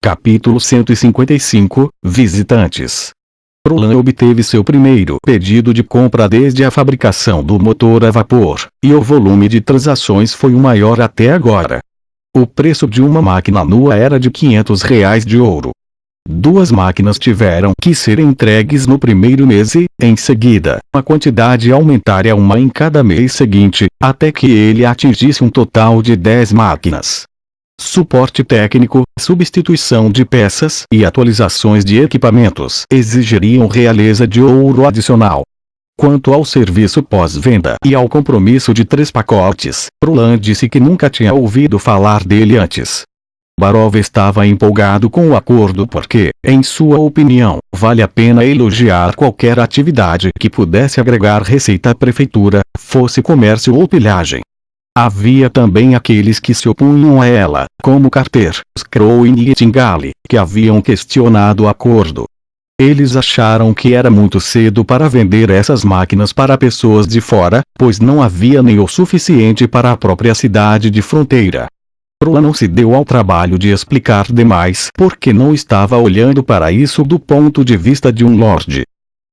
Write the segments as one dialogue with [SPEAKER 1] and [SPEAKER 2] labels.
[SPEAKER 1] Capítulo 155 Visitantes. Roland obteve seu primeiro pedido de compra desde a fabricação do motor a vapor, e o volume de transações foi o maior até agora. O preço de uma máquina nua era de R$ 500 de ouro. 2 máquinas tiveram que ser entregues no primeiro mês e, em seguida, a quantidade aumentaria uma em cada mês seguinte, até que ele atingisse um total de 10 máquinas. Suporte técnico, substituição de peças e atualizações de equipamentos exigiriam realeza de ouro adicional. Quanto ao serviço pós-venda e ao compromisso de 3 pacotes, Roland disse que nunca tinha ouvido falar dele antes. Barov estava empolgado com o acordo porque, em sua opinião, vale a pena elogiar qualquer atividade que pudesse agregar receita à prefeitura, fosse comércio ou pilhagem. Havia também aqueles que se opunham a ela, como Carter, Scroll e Nightingale, que haviam questionado o acordo. Eles acharam que era muito cedo para vender essas máquinas para pessoas de fora, pois não havia nem o suficiente para a própria cidade de fronteira. Roland não se deu ao trabalho de explicar demais porque não estava olhando para isso do ponto de vista de um lorde.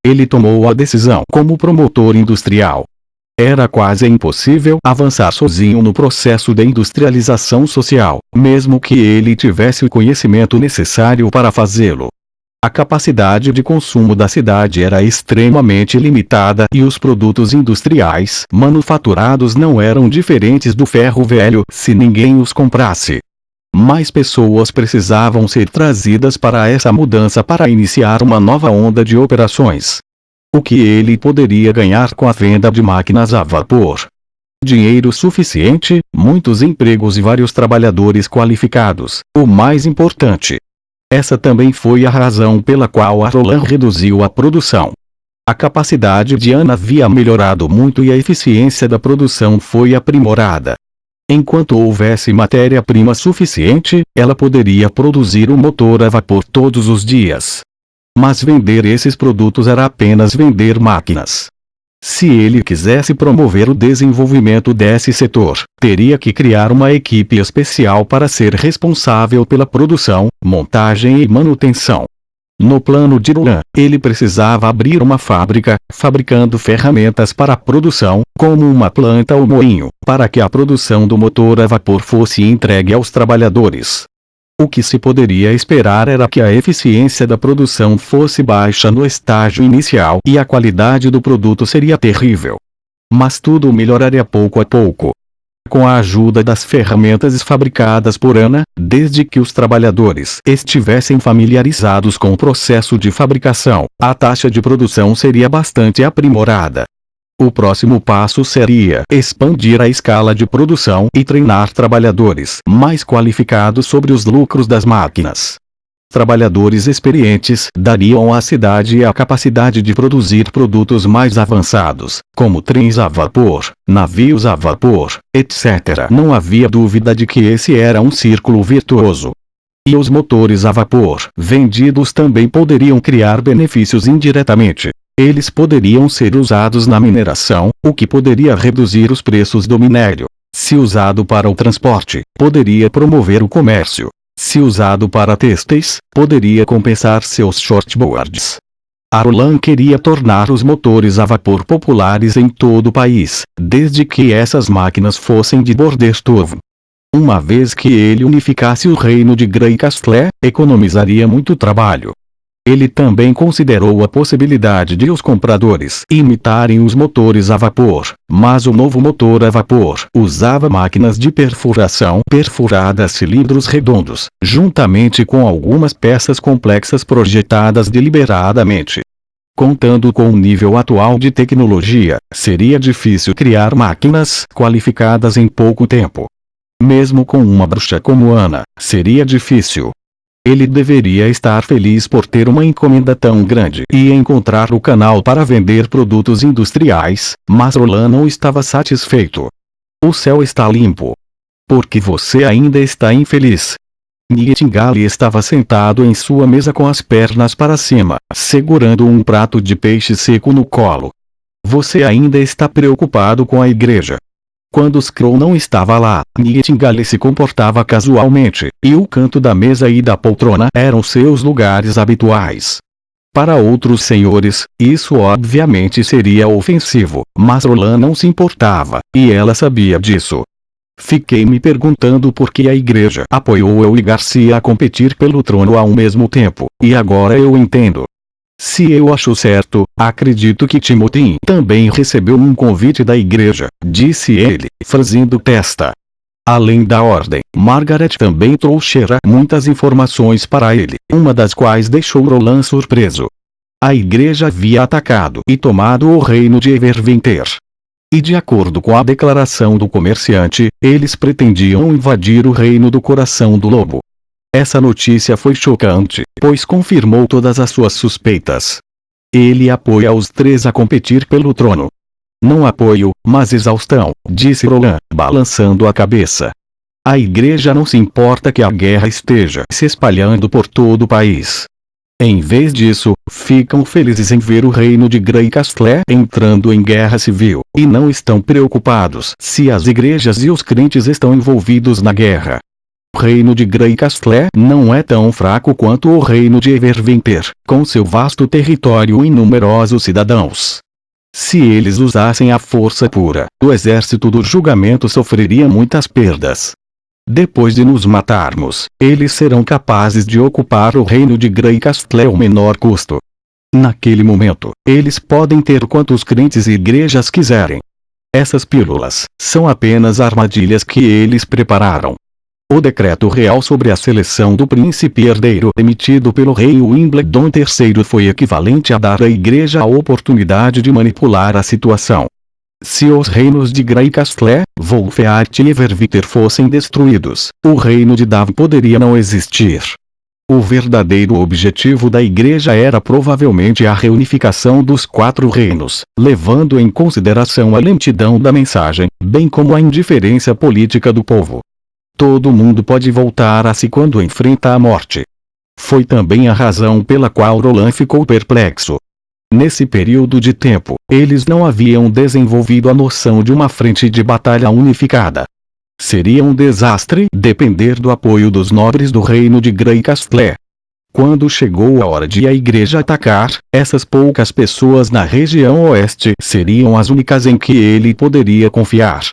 [SPEAKER 1] Ele tomou a decisão como promotor industrial. Era quase impossível avançar sozinho no processo de industrialização social, mesmo que ele tivesse o conhecimento necessário para fazê-lo. A capacidade de consumo da cidade era extremamente limitada e os produtos industriais manufaturados não eram diferentes do ferro velho se ninguém os comprasse. Mais pessoas precisavam ser trazidas para essa mudança para iniciar uma nova onda de operações. O que ele poderia ganhar com a venda de máquinas a vapor? Dinheiro suficiente, muitos empregos e vários trabalhadores qualificados, o mais importante. Essa também foi a razão pela qual a Roland reduziu a produção. A capacidade de Ana havia melhorado muito e a eficiência da produção foi aprimorada. Enquanto houvesse matéria-prima suficiente, ela poderia produzir um motor a vapor todos os dias. Mas vender esses produtos era apenas vender máquinas. Se ele quisesse promover o desenvolvimento desse setor, teria que criar uma equipe especial para ser responsável pela produção, montagem e manutenção. No plano de Roland, ele precisava abrir uma fábrica, fabricando ferramentas para a produção, como uma planta ou moinho, para que a produção do motor a vapor fosse entregue aos trabalhadores. O que se poderia esperar era que a eficiência da produção fosse baixa no estágio inicial e a qualidade do produto seria terrível. Mas tudo melhoraria pouco a pouco. Com a ajuda das ferramentas fabricadas por Ana, desde que os trabalhadores estivessem familiarizados com o processo de fabricação, a taxa de produção seria bastante aprimorada. O próximo passo seria expandir a escala de produção e treinar trabalhadores mais qualificados sobre os lucros das máquinas. Trabalhadores experientes dariam à cidade a capacidade de produzir produtos mais avançados, como trens a vapor, navios a vapor, etc. Não havia dúvida de que esse era um círculo virtuoso. E os motores a vapor vendidos também poderiam criar benefícios indiretamente. Eles poderiam ser usados na mineração, o que poderia reduzir os preços do minério. Se usado para o transporte, poderia promover o comércio. Se usado para têxteis, poderia compensar seus shortboards. A Roland queria tornar os motores a vapor populares em todo o país, desde que essas máquinas fossem de Bordeaux. Uma vez que ele unificasse o reino de Grey-Castle, economizaria muito trabalho. Ele também considerou a possibilidade de os compradores imitarem os motores a vapor, mas o novo motor a vapor usava máquinas de perfuração perfuradas cilindros redondos, juntamente com algumas peças complexas projetadas deliberadamente. Contando com o nível atual de tecnologia, seria difícil criar máquinas qualificadas em pouco tempo. Mesmo com uma bruxa como Ana, seria difícil. Ele deveria estar feliz por ter uma encomenda tão grande e encontrar o canal para vender produtos industriais, mas Roland não estava satisfeito. O céu está limpo. Porque você ainda está infeliz. Nightingale estava sentado em sua mesa com as pernas para cima, segurando um prato de peixe seco no colo. Você ainda está preocupado com a igreja. Quando Skrull não estava lá, Nightingale se comportava casualmente, e o canto da mesa e da poltrona eram seus lugares habituais. Para outros senhores, isso obviamente seria ofensivo, mas Roland não se importava, e ela sabia disso. Fiquei me perguntando por que a igreja apoiou eu e Garcia a competir pelo trono ao mesmo tempo, e agora eu entendo. Se eu acho certo, acredito que Timothy também recebeu um convite da igreja, disse ele, franzindo testa. Além da ordem, Margaret também trouxera muitas informações para ele, uma das quais deixou Roland surpreso. A igreja havia atacado e tomado o reino de Everwinter. E de acordo com a declaração do comerciante, eles pretendiam invadir o reino do coração do lobo. Essa notícia foi chocante, pois confirmou todas as suas suspeitas. Ele apoia os três a competir pelo trono. Não apoio, mas exaustão, disse Roland, balançando a cabeça. A igreja não se importa que a guerra esteja se espalhando por todo o país. Em vez disso, ficam felizes em ver o reino de Greycastle entrando em guerra civil, e não estão preocupados se as igrejas e os crentes estão envolvidos na guerra. O reino de Greycastle não é tão fraco quanto o reino de Everwinter, com seu vasto território e numerosos cidadãos. Se eles usassem a força pura, o exército do julgamento sofreria muitas perdas. Depois de nos matarmos, eles serão capazes de ocupar o reino de Greycastle ao menor custo. Naquele momento, eles podem ter quantos crentes e igrejas quiserem. Essas pílulas são apenas armadilhas que eles prepararam. O decreto real sobre a seleção do príncipe herdeiro emitido pelo rei Wimbledon III foi equivalente a dar à igreja a oportunidade de manipular a situação. Se os reinos de Greycastle, Wolfeart e Everwinter fossem destruídos, o reino de Dav poderia não existir. O verdadeiro objetivo da igreja era provavelmente a reunificação dos quatro reinos, levando em consideração a lentidão da mensagem, bem como a indiferença política do povo. Todo mundo pode voltar a si quando enfrenta a morte. Foi também a razão pela qual Roland ficou perplexo. Nesse período de tempo, eles não haviam desenvolvido a noção de uma frente de batalha unificada. Seria um desastre depender do apoio dos nobres do reino de Greycastle. Quando chegou a hora de a igreja atacar, essas poucas pessoas na região oeste seriam as únicas em que ele poderia confiar.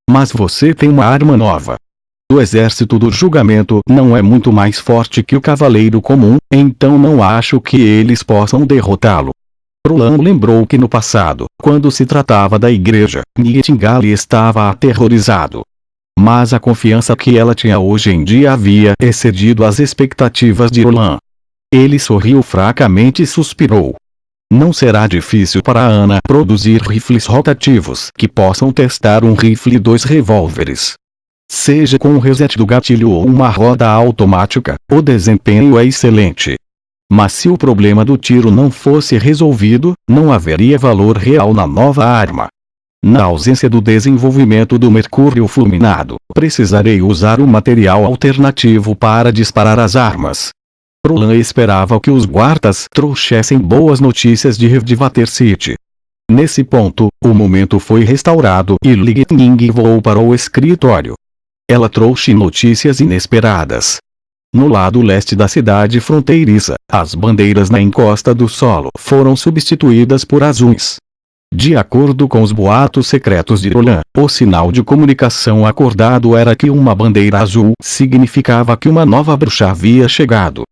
[SPEAKER 1] Mas você tem uma arma nova. O exército do julgamento não é muito mais forte que o cavaleiro comum, então não acho que eles possam derrotá-lo. Roland lembrou que no passado, quando se tratava da igreja, Nightingale estava aterrorizado. Mas a confiança que ela tinha hoje em dia havia excedido as expectativas de Roland. Ele sorriu fracamente e suspirou. Não será difícil para Ana produzir rifles rotativos que possam testar um rifle e 2 revólveres. Seja com um reset do gatilho ou uma roda automática, o desempenho é excelente. Mas se o problema do tiro não fosse resolvido, não haveria valor real na nova arma. Na ausência do desenvolvimento do mercúrio fulminado, precisarei usar um material alternativo para disparar as armas. Roland esperava que os guardas trouxessem boas notícias de River City. Nesse ponto, o momento foi restaurado e Lightning voou para o escritório. Ela trouxe notícias inesperadas. No lado leste da cidade fronteiriça, as bandeiras na encosta do solo foram substituídas por azuis. De acordo com os boatos secretos de Roland, o sinal de comunicação acordado era que uma bandeira azul significava que uma nova bruxa havia chegado.